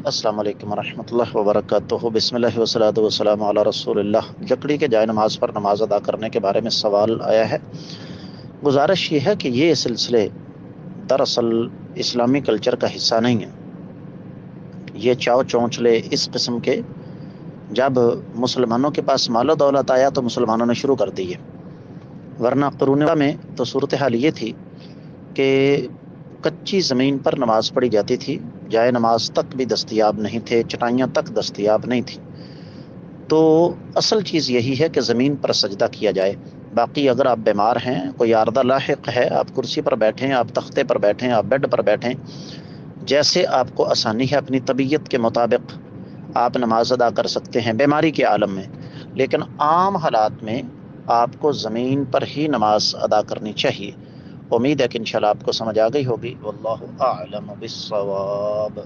السلام علیکم ورحمۃ اللہ وبرکاتہ، بسم اللہ وصلاۃ والسلام علی رسول اللہ۔ لکڑی کے جائے نماز پر نماز ادا کرنے کے بارے میں سوال آیا ہے۔ گزارش یہ ہے کہ یہ سلسلے دراصل اسلامی کلچر کا حصہ نہیں ہیں۔ یہ چاو چونچلے اس قسم کے جب مسلمانوں کے پاس مال و دولت آیا تو مسلمانوں نے شروع کر دیے، ورنہ قرون میں تو صورتحال یہ تھی کہ کچی زمین پر نماز پڑھی جاتی تھی، جائے نماز تک بھی دستیاب نہیں تھے، چٹائیاں تک دستیاب نہیں تھیں۔ تو اصل چیز یہی ہے کہ زمین پر سجدہ کیا جائے۔ باقی اگر آپ بیمار ہیں، کوئی عارضہ لاحق ہے، آپ کرسی پر بیٹھیں، آپ تختے پر بیٹھیں، آپ بیڈ پر بیٹھیں، جیسے آپ کو آسانی ہے اپنی طبیعت کے مطابق آپ نماز ادا کر سکتے ہیں بیماری کے عالم میں، لیکن عام حالات میں آپ کو زمین پر ہی نماز ادا کرنی چاہیے۔ امید ہے کہ انشاءاللہ آپ کو سمجھ آ گئی ہوگی۔ واللہ اعلم بالصواب۔